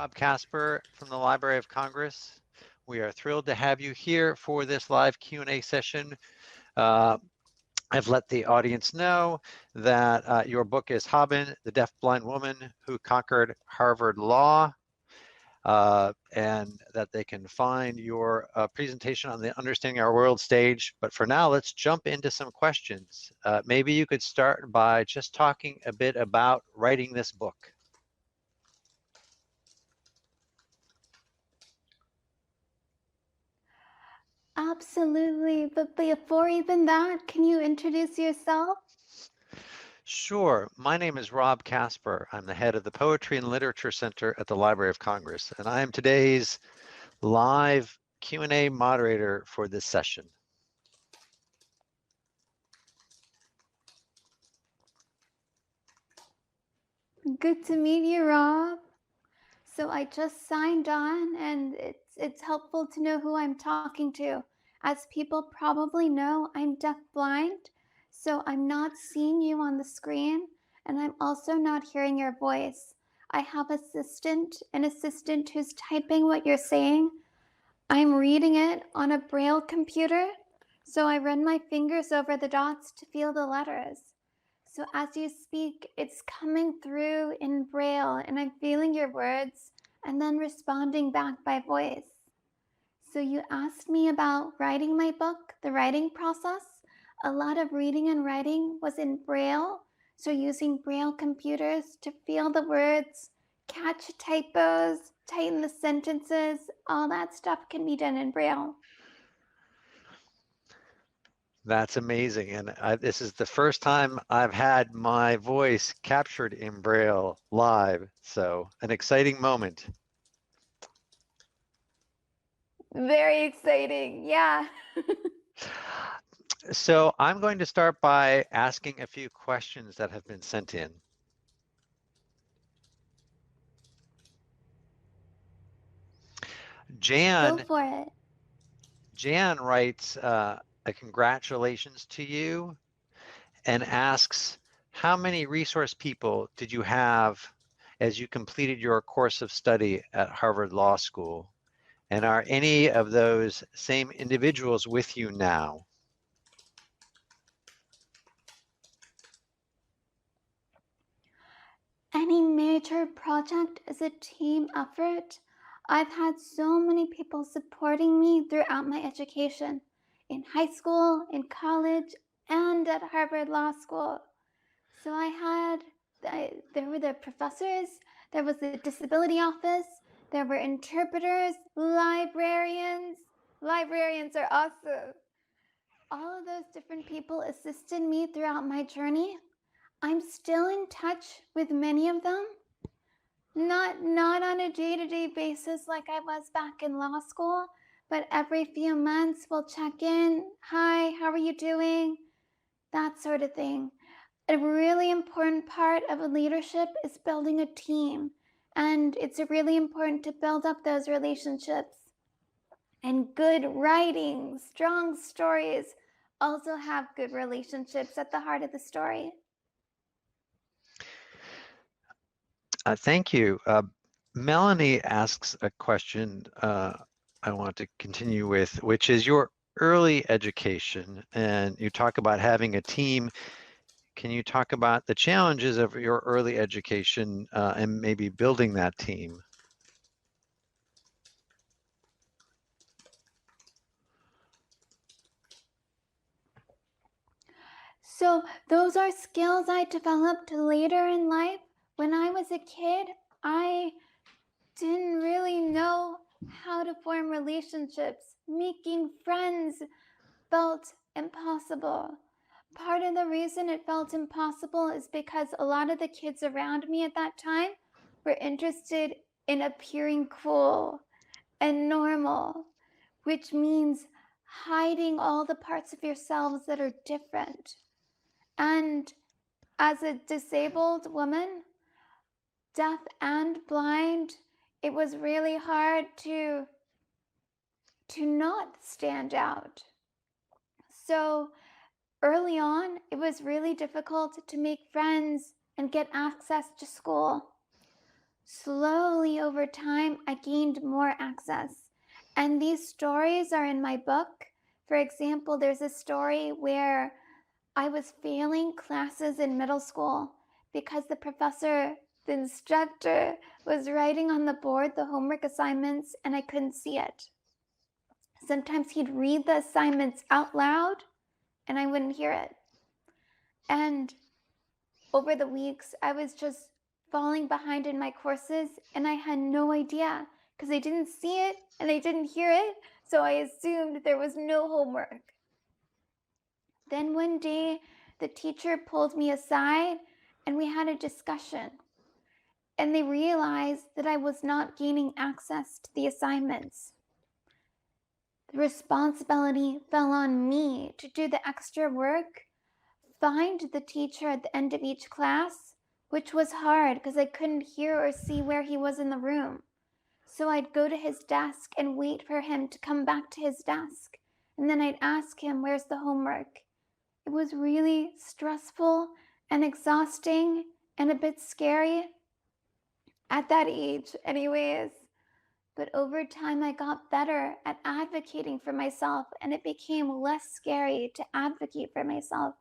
Rob Casper from the Library of Congress. We are thrilled to have you here for this live Q&A session. Uh, I've let the audience know that your book is Haben, the Deaf-Blind Woman Who Conquered Harvard Law, and that they can find your presentation on the Understanding Our World stage. But for now, let's jump into some questions. Maybe you could start by just talking a bit about writing this book. Absolutely, but before even that, can you introduce yourself? Sure. My name is Rob Casper. I'm the head of the Poetry and Literature Center at the Library of Congress, and I am today's live Q&A moderator for this session. Good to meet you, Rob. So I just signed on, and it's helpful to know who I'm talking to. As people probably know, I'm deaf-blind, so I'm not seeing you on the screen, and I'm also not hearing your voice. I have an assistant who's typing what you're saying. I'm reading it on a Braille computer, so I run my fingers over the dots to feel the letters. So as you speak, it's coming through in Braille, and I'm feeling your words and then responding back by voice. So you asked me about writing my book, the writing process. A lot of reading and writing was in Braille, so using Braille computers to feel the words, catch typos, tighten the sentences, all that stuff can be done in Braille. That's amazing. And this is the first time I've had my voice captured in Braille live. So an exciting moment. Very exciting, yeah. So I'm going to start by asking a few questions that have been sent in. Go Jan for it. writes a congratulations to you and asks, how many resource people did you have as you completed your course of study at Harvard Law School? And are any of those same individuals with you now? Any major project is a team effort. I've had so many people supporting me throughout my education, in high school, in college, and at Harvard Law School. So there were the professors, there was the disability office, there were interpreters, librarians. Librarians are awesome. All of those different people assisted me throughout my journey. I'm still in touch with many of them, not on a day-to-day basis like I was back in law school, but every few months we'll check in. Hi, how are you doing? That sort of thing. A really important part of a leadership is building a team, and it's really important to build up those relationships. And good writing, strong stories also have good relationships at the heart of the story. Thank you. Melanie asks a question I want to continue with, which is your early education. And you talk about having a team. Can you talk about the challenges of your early education and maybe building that team? So those are skills I developed later in life. When I was a kid, I didn't really know how to form relationships. Making friends felt impossible. Part of the reason it felt impossible is because a lot of the kids around me at that time were interested in appearing cool and normal, which means hiding all the parts of yourselves that are different. And as a disabled woman, deaf and blind, it was really hard to not stand out. So early on, it was really difficult to make friends and get access to school. Slowly over time, I gained more access. And these stories are in my book. For example, there's a story where I was failing classes in middle school because the instructor, was writing on the board the homework assignments and I couldn't see it. Sometimes he'd read the assignments out loud and I wouldn't hear it. And over the weeks, I was just falling behind in my courses and I had no idea because I didn't see it and I didn't hear it. So I assumed there was no homework. Then one day, the teacher pulled me aside and we had a discussion. And they realized that I was not gaining access to the assignments. The responsibility fell on me to do the extra work, find the teacher at the end of each class, which was hard because I couldn't hear or see where he was in the room. So I'd go to his desk and wait for him to come back to his desk. And then I'd ask him, "Where's the homework?" It was really stressful and exhausting and a bit scary at that age, anyways. But over time, I got better at advocating for myself, and it became less scary to advocate for myself.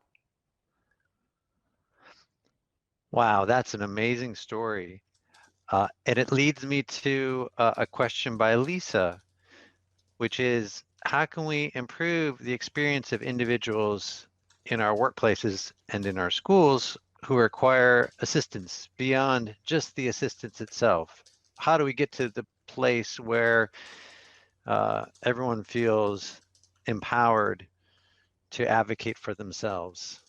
Wow, that's an amazing story. And it leads me to a question by Lisa, which is how can we improve the experience of individuals in our workplaces and in our schools who require assistance beyond just the assistance itself? How do we get to the place where everyone feels empowered to advocate for themselves?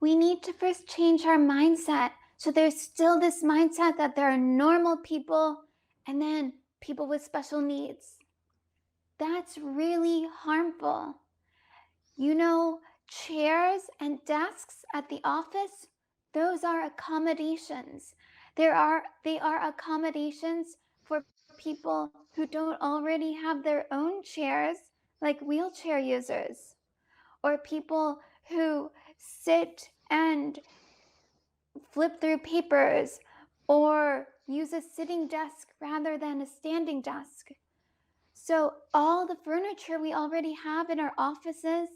We need to first change our mindset. So there's still this mindset that there are normal people and then people with special needs. That's really harmful. You know, chairs and desks at the office, those are accommodations. They are accommodations for people who don't already have their own chairs, like wheelchair users, or people who sit and flip through papers or use a sitting desk rather than a standing desk. So, all the furniture we already have in our offices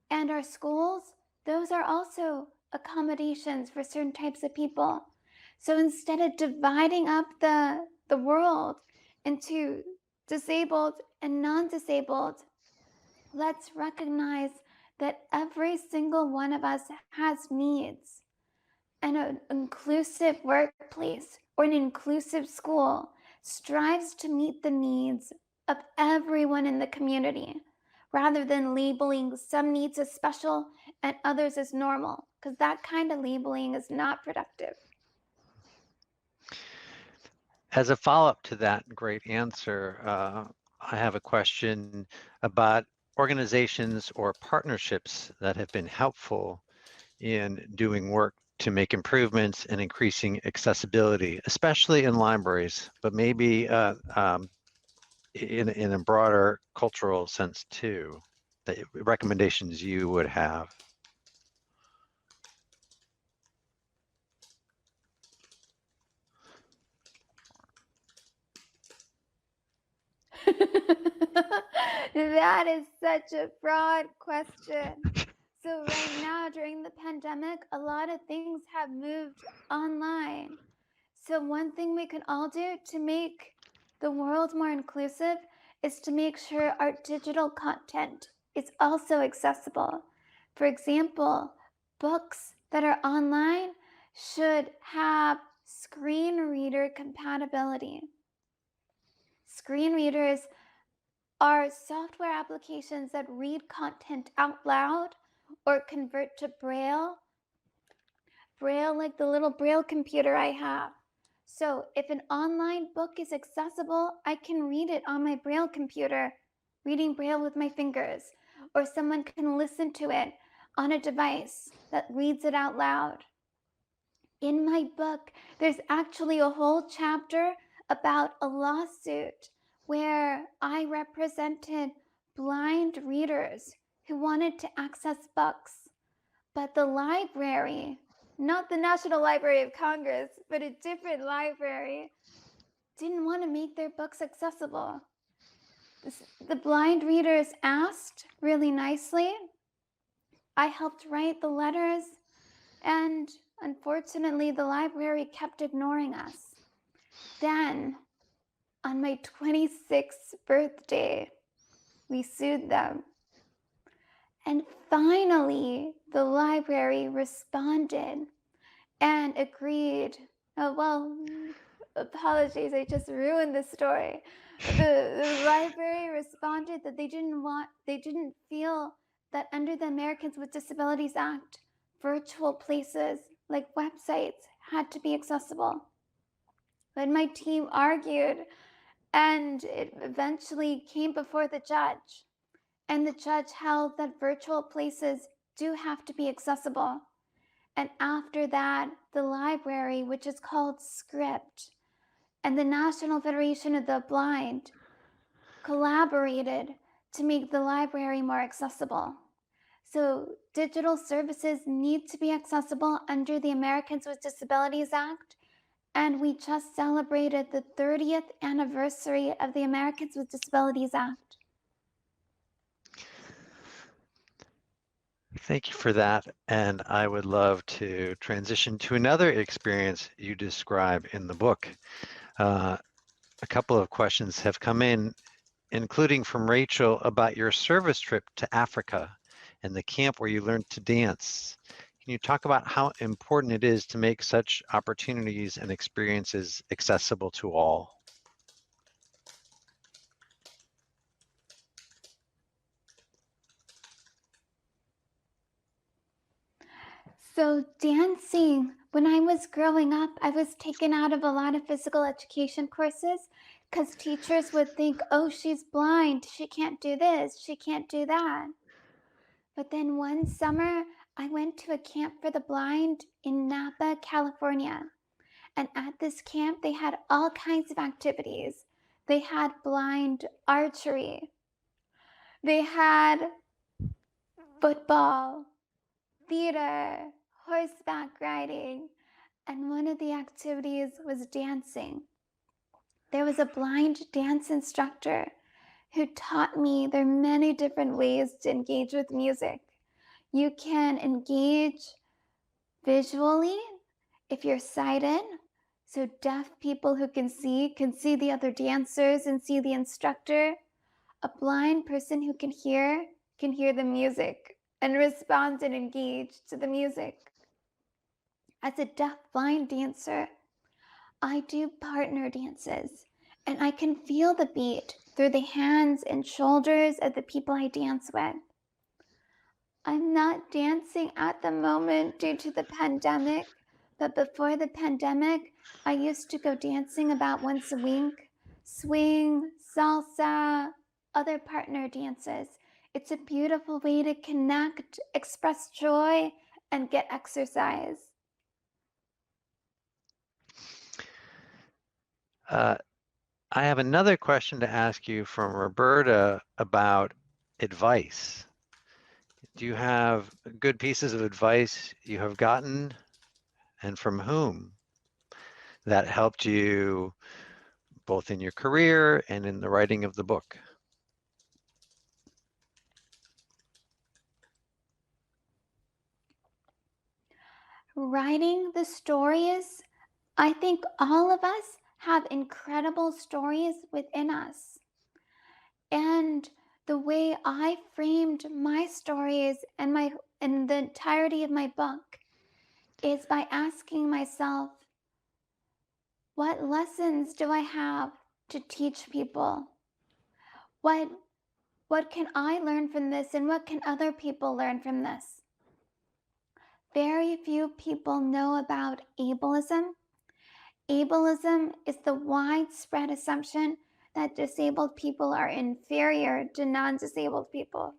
and our schools, those are also accommodations for certain types of people. So, instead of dividing up the world into disabled and non disabled, let's recognize that every single one of us has needs. And an inclusive workplace or an inclusive school strives to meet the needs of everyone in the community rather than labeling some needs as special and others as normal, because that kind of labeling is not productive. As a follow-up to that great answer, I have a question about organizations or partnerships that have been helpful in doing work to make improvements and increasing accessibility, especially in libraries, but maybe in a broader cultural sense too, the recommendations you would have. That is such a broad question. So, right now, during the pandemic, a lot of things have moved online. So, one thing we can all do to make the world more inclusive is to make sure our digital content is also accessible. For example, books that are online should have screen reader compatibility. Screen readers are software applications that read content out loud or convert to Braille like the little Braille computer I have. So if an online book is accessible, I can read it on my Braille computer, reading Braille with my fingers, or someone can listen to it on a device that reads it out loud. In my book, there's actually a whole chapter about a lawsuit where I represented blind readers who wanted to access books. But the library, not the National Library of Congress, but a different library, didn't want to make their books accessible. The blind readers asked really nicely. I helped write the letters, and unfortunately, the library kept ignoring us. Then, on my 26th birthday, we sued them. And finally, the library responded and agreed. Oh, well, apologies, I just ruined the story. The library responded that they didn't feel that under the Americans with Disabilities Act, virtual places like websites had to be accessible. But my team argued, and it eventually came before the judge. And the judge held that virtual places do have to be accessible. And after that, the library, which is called Script, and the National Federation of the Blind collaborated to make the library more accessible. So, digital services need to be accessible under the Americans with Disabilities Act, and we just celebrated the 30th anniversary of the Americans with Disabilities Act. Thank you for that. And I would love to transition to another experience you describe in the book. A couple of questions have come in, including from Rachel about your service trip to Africa and the camp where you learned to dance. Can you talk about how important it is to make such opportunities and experiences accessible to all? So, dancing, when I was growing up, I was taken out of a lot of physical education courses because teachers would think, oh, she's blind. She can't do this. She can't do that. But then one summer, I went to a camp for the blind in Napa, California. And at this camp, they had all kinds of activities. They had blind archery, they had football, theater, horseback riding, and one of the activities was dancing. There was a blind dance instructor who taught me there are many different ways to engage with music. You can engage visually if you're sighted. So deaf people who can see the other dancers and see the instructor. A blind person who can hear the music and respond and engage to the music. As a deaf blind dancer, I do partner dances, and I can feel the beat through the hands and shoulders of the people I dance with. I'm not dancing at the moment due to the pandemic, but before the pandemic, I used to go dancing about once a week. Swing, salsa, other partner dances. It's a beautiful way to connect, express joy, and get exercise. I have another question to ask you from Roberta about advice. Do you have good pieces of advice you have gotten, and from whom, that helped you both in your career and in the writing of the book? Writing the stories, I think all of us have incredible stories within us. And the way I framed my stories and the entirety of my book is by asking myself, what lessons do I have to teach people? What can I learn from this, and what can other people learn from this? Very few people know about ableism. Ableism is the widespread assumption that disabled people are inferior to non-disabled people.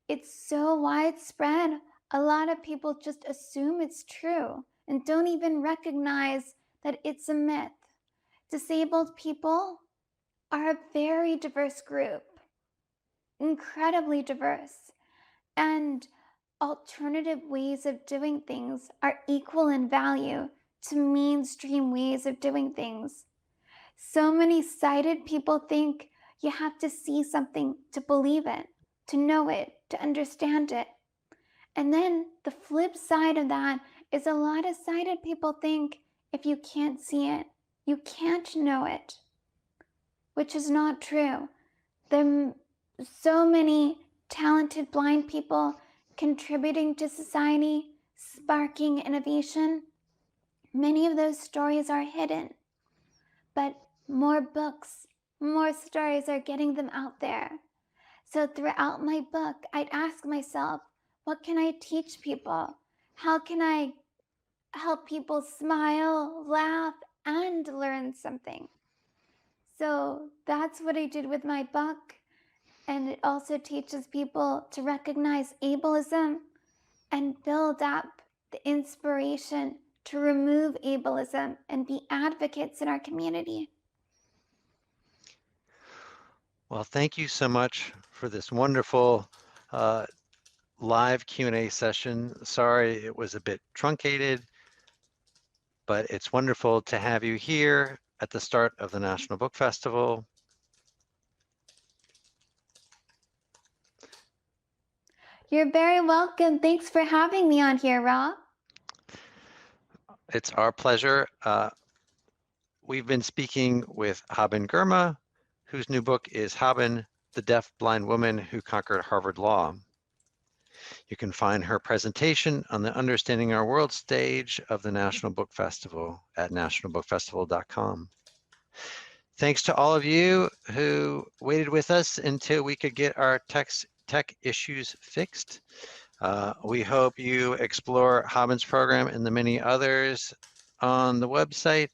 It's so widespread, a lot of people just assume it's true and don't even recognize that it's a myth. Disabled people are a very diverse group, incredibly diverse. And alternative ways of doing things are equal in value to mainstream ways of doing things. So many sighted people think you have to see something to believe it, to know it, to understand it. And then the flip side of that is a lot of sighted people think if you can't see it, you can't know it, which is not true. There are so many talented blind people contributing to society, sparking innovation. Many of those stories are hidden, but more books, more stories are getting them out there. So throughout my book, I'd ask myself, what can I teach people? How can I help people smile, laugh, and learn something? So that's what I did with my book. And it also teaches people to recognize ableism and build up the inspiration to remove ableism and be advocates in our community. Well, thank you so much for this wonderful live Q&A session. Sorry it was a bit truncated, but it's wonderful to have you here at the start of the National Book Festival. You're very welcome. Thanks for having me on here, Rob. It's our pleasure. We've been speaking with Haben Girma, whose new book is Haben, the Deaf Blind Woman Who Conquered Harvard Law. You can find her presentation on the Understanding Our World stage of the National Book Festival at nationalbookfestival.com. Thanks to all of you who waited with us until we could get our tech issues fixed. We hope you explore Haben's program and the many others on the website